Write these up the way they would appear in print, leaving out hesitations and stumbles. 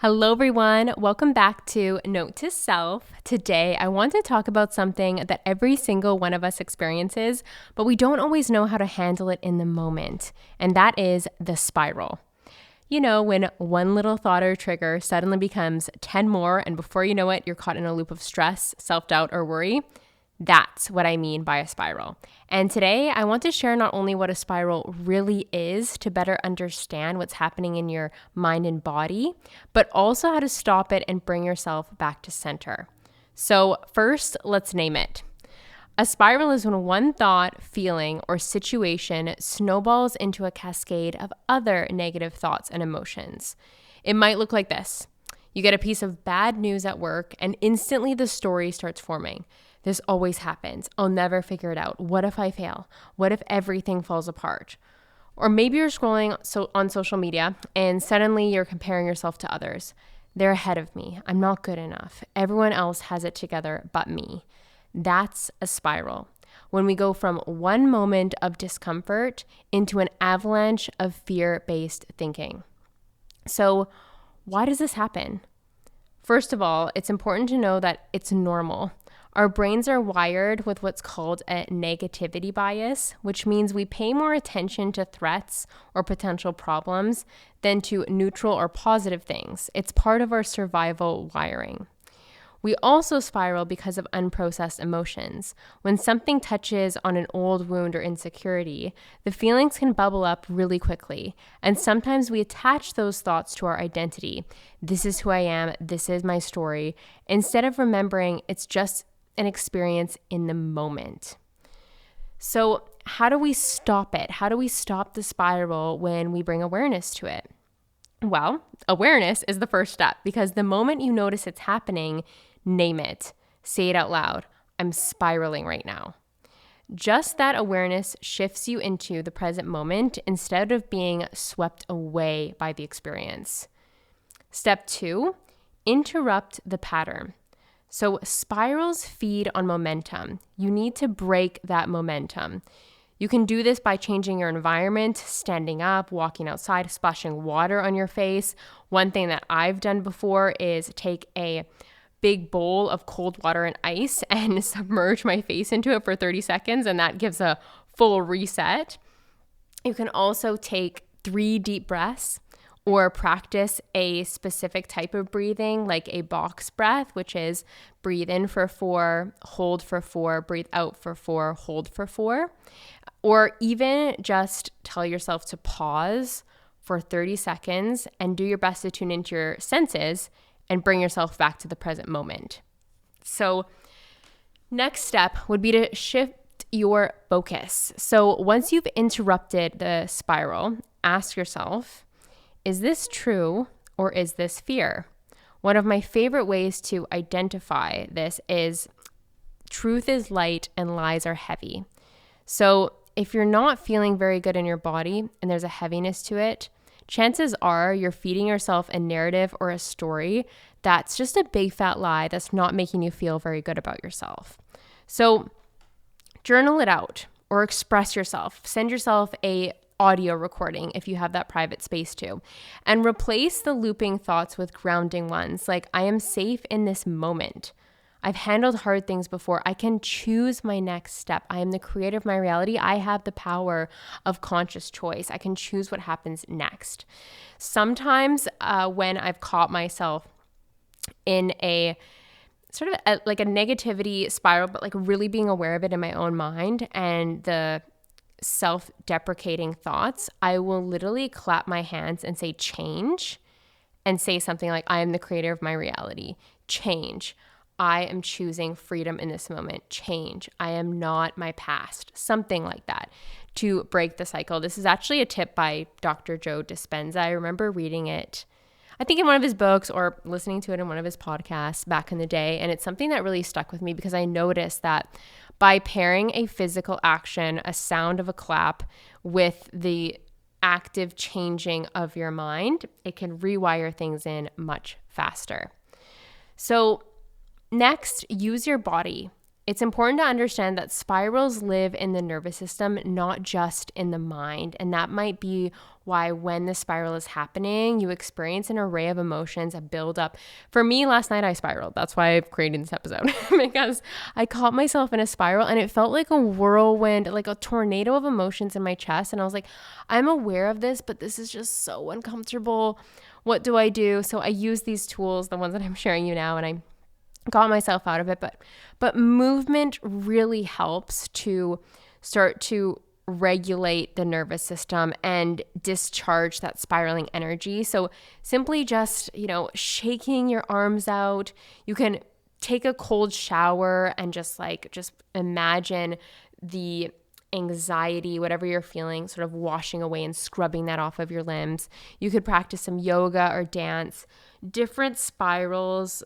Hello, everyone. Welcome back to Note to Self. Today, I want to talk about something that every single one of us experiences, but we don't always know how to handle it in the moment, and that is the spiral. You know, when one little thought or trigger suddenly becomes 10 more, and before you know it, you're caught in a loop of stress, self-doubt, or worry. That's what I mean by a spiral. And today I want to share not only what a spiral really is to better understand what's happening in your mind and body, but also how to stop it and bring yourself back to center. So first, let's name it. A spiral is when one thought, feeling, or situation snowballs into a cascade of other negative thoughts and emotions. It might look like this. You get a piece of bad news at work and instantly the story starts forming. This always happens. I'll never figure it out. What if I fail? What if everything falls apart? Or maybe you're scrolling on social media and suddenly you're comparing yourself to others. They're ahead of me. I'm not good enough. Everyone else has it together but me. That's a spiral. When we go from one moment of discomfort into an avalanche of fear-based thinking. So, why does this happen? First of all, it's important to know that it's normal. Our brains are wired with what's called a negativity bias, which means we pay more attention to threats or potential problems than to neutral or positive things. It's part of our survival wiring. We also spiral because of unprocessed emotions. When something touches on an old wound or insecurity, the feelings can bubble up really quickly. And sometimes we attach those thoughts to our identity. This is who I am. This is my story. Instead of remembering it's just an experience in the moment. So how do we stop it? How do we stop the spiral when we bring awareness to it? Well, awareness is the first step because the moment you notice it's happening, name it. Say it out loud. I'm spiraling right now. Just that awareness shifts you into the present moment instead of being swept away by the experience. Step 2, interrupt the pattern. So spirals feed on momentum. You need to break that momentum. You can do this by changing your environment, standing up, walking outside, splashing water on your face. One thing that I've done before is take a big bowl of cold water and ice and submerge my face into it for 30 seconds, and that gives a full reset. You can also take 3 deep breaths or practice a specific type of breathing, like a box breath, which is breathe in for 4, hold for 4, breathe out for 4, hold for 4. Or even just tell yourself to pause for 30 seconds and do your best to tune into your senses and bring yourself back to the present moment. So next step would be to shift your focus. So once you've interrupted the spiral, ask yourself, is this true or is this fear? One of my favorite ways to identify this is truth is light and lies are heavy. So if you're not feeling very good in your body and there's a heaviness to it, chances are you're feeding yourself a narrative or a story that's just a big fat lie that's not making you feel very good about yourself. So journal it out or express yourself. Send yourself a audio recording if you have that private space to, and replace the looping thoughts with grounding ones like I am safe in this moment. I've handled hard things before. I can choose my next step. I am the creator of my reality. I have the power of conscious choice. I can choose what happens next. Sometimes when I've caught myself in a sort of like a negativity spiral, but like really being aware of it in my own mind and the self-deprecating thoughts, I will literally clap my hands and say change and say something like I am the creator of my reality. Change. I am choosing freedom in this moment. Change. I am not my past. Something like that to break the cycle. This is actually a tip by Dr. Joe Dispenza. I remember reading it, I think in one of his books or listening to it in one of his podcasts back in the day. And it's something that really stuck with me because I noticed that by pairing a physical action, a sound of a clap, with the active changing of your mind, it can rewire things in much faster. So next, use your body. It's important to understand that spirals live in the nervous system, not just in the mind. And that might be why when the spiral is happening, you experience an array of emotions, a buildup. For me, last night I spiraled. That's why I've created this episode because I caught myself in a spiral and it felt like a whirlwind, like a tornado of emotions in my chest. And I was like, I'm aware of this, but this is just so uncomfortable. What do I do? So I use these tools, the ones that I'm sharing you now, and I got myself out of it. But movement really helps to start to regulate the nervous system and discharge that spiraling energy. So simply just, shaking your arms out. You can take a cold shower and just imagine the anxiety, whatever you're feeling, sort of washing away and scrubbing that off of your limbs. You could practice some yoga or dance. Different spirals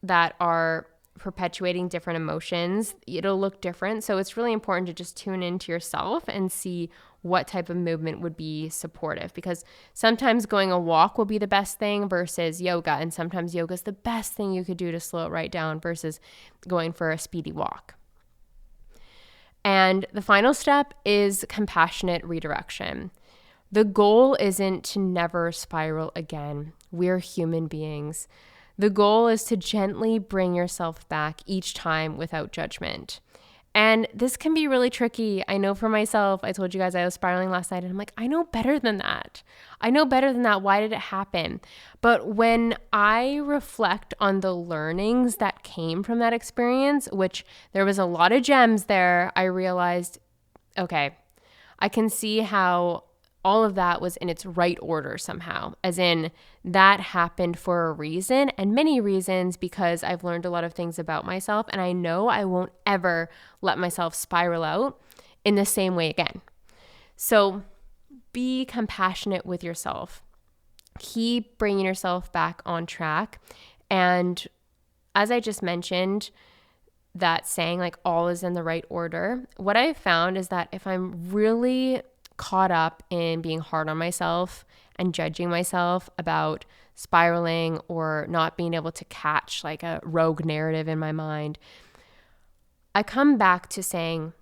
that are perpetuating different emotions, it'll look different. So it's really important to just tune into yourself and see what type of movement would be supportive, because sometimes going a walk will be the best thing versus yoga, and sometimes yoga is the best thing you could do to slow it right down versus going for a speedy walk. And the final step is compassionate redirection. The goal isn't to never spiral again. We're human beings. The goal is to gently bring yourself back each time without judgment. And this can be really tricky. I know for myself, I told you guys I was spiraling last night and I'm like, I know better than that. I know better than that. Why did it happen? But when I reflect on the learnings that came from that experience, which there was a lot of gems there, I realized, okay, I can see how all of that was in its right order somehow, as in that happened for a reason and many reasons, because I've learned a lot of things about myself and I know I won't ever let myself spiral out in the same way again. So be compassionate with yourself. Keep bringing yourself back on track. And as I just mentioned, that saying like all is in the right order, what I've found is that if I'm really caught up in being hard on myself and judging myself about spiraling or not being able to catch like a rogue narrative in my mind, I come back to saying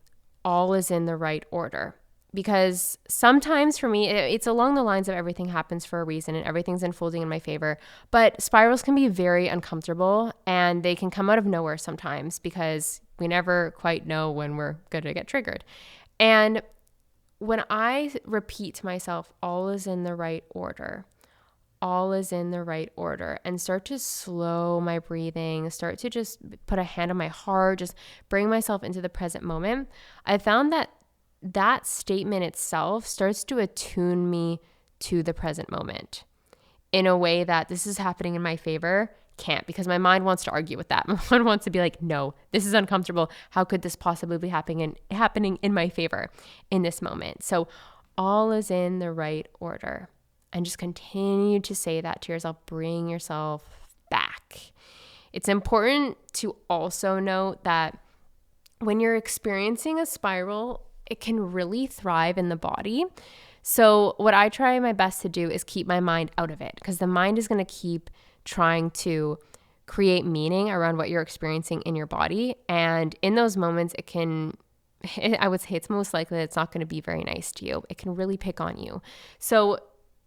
all is in the right order. Because sometimes for me, it's along the lines of everything happens for a reason and everything's unfolding in my favor. But spirals can be very uncomfortable and they can come out of nowhere sometimes because we never quite know when we're going to get triggered. And when I repeat to myself, all is in the right order, all is in the right order, and start to slow my breathing, start to just put a hand on my heart, just bring myself into the present moment, I found that that statement itself starts to attune me to the present moment in a way that this is happening in my favor can't, because my mind wants to argue with that. My mind wants to be like, no, this is uncomfortable. How could this possibly be happening in my favor in this moment? So all is in the right order. And just continue to say that to yourself. Bring yourself back. It's important to also note that when you're experiencing a spiral, it can really thrive in the body. So what I try my best to do is keep my mind out of it, because the mind is going to keep trying to create meaning around what you're experiencing in your body. And in those moments, I would say it's most likely that it's not going to be very nice to you. It can really pick on you. So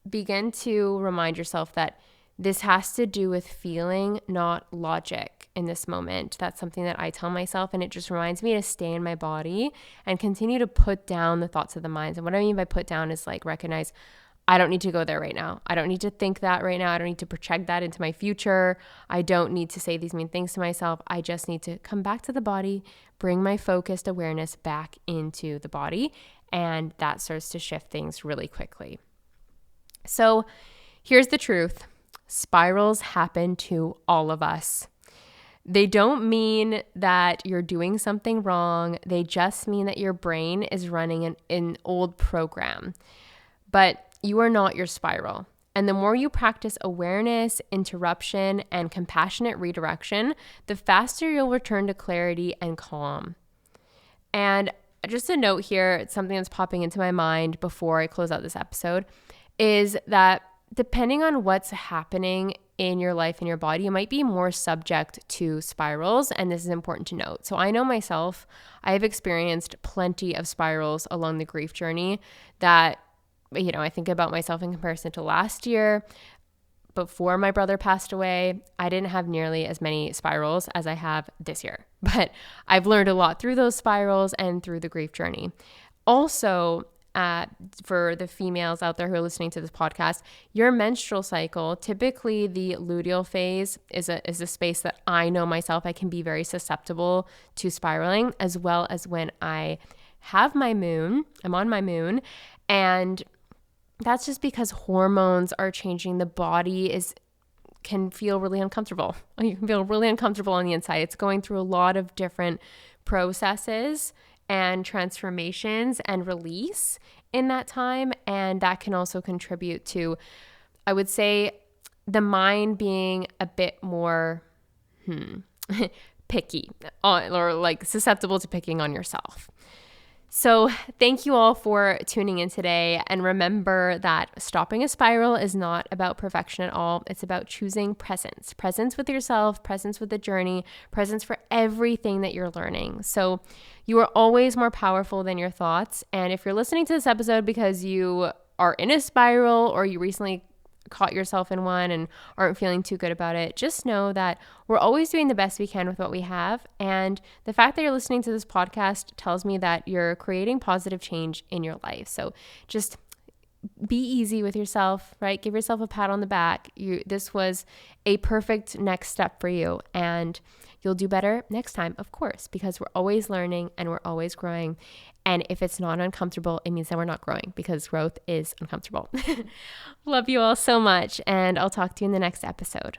begin to remind yourself that this has to do with feeling, not logic in this moment. That's something that I tell myself, and it just reminds me to stay in my body and continue to put down the thoughts of the mind. And what I mean by put down is like recognize, I don't need to go there right now. I don't need to think that right now. I don't need to project that into my future. I don't need to say these mean things to myself. I just need to come back to the body, bring my focused awareness back into the body, and that starts to shift things really quickly. So here's the truth. Spirals happen to all of us. They don't mean that you're doing something wrong. They just mean that your brain is running an old program. But you are not your spiral. And the more you practice awareness, interruption, and compassionate redirection, the faster you'll return to clarity and calm. And just a note here, it's something that's popping into my mind before I close out this episode, is that depending on what's happening in your life and your body, you might be more subject to spirals. And this is important to note. So I know myself, I have experienced plenty of spirals along the grief journey that I think about myself in comparison to last year. Before my brother passed away, I didn't have nearly as many spirals as I have this year, but I've learned a lot through those spirals and through the grief journey. Also, for the females out there who are listening to this podcast, your menstrual cycle, typically the luteal phase is a space that I know myself, I can be very susceptible to spiraling, as well as when I have my moon, I'm on my moon, and that's just because hormones are changing. The body can feel really uncomfortable. You can feel really uncomfortable on the inside. It's going through a lot of different processes and transformations and release in that time. And that can also contribute to, I would say, the mind being a bit more picky or like susceptible to picking on yourself. So thank you all for tuning in today. And remember that stopping a spiral is not about perfection at all. It's about choosing presence with yourself, presence with the journey, presence for everything that you're learning. So you are always more powerful than your thoughts. And if you're listening to this episode because you are in a spiral or you recently caught yourself in one and aren't feeling too good about it, just know that we're always doing the best we can with what we have. And the fact that you're listening to this podcast tells me that you're creating positive change in your life. So just be easy with yourself, right? Give yourself a pat on the back. This was a perfect next step for you. And you'll do better next time, of course, because we're always learning and we're always growing. And if it's not uncomfortable, it means that we're not growing, because growth is uncomfortable. Love you all so much, and I'll talk to you in the next episode.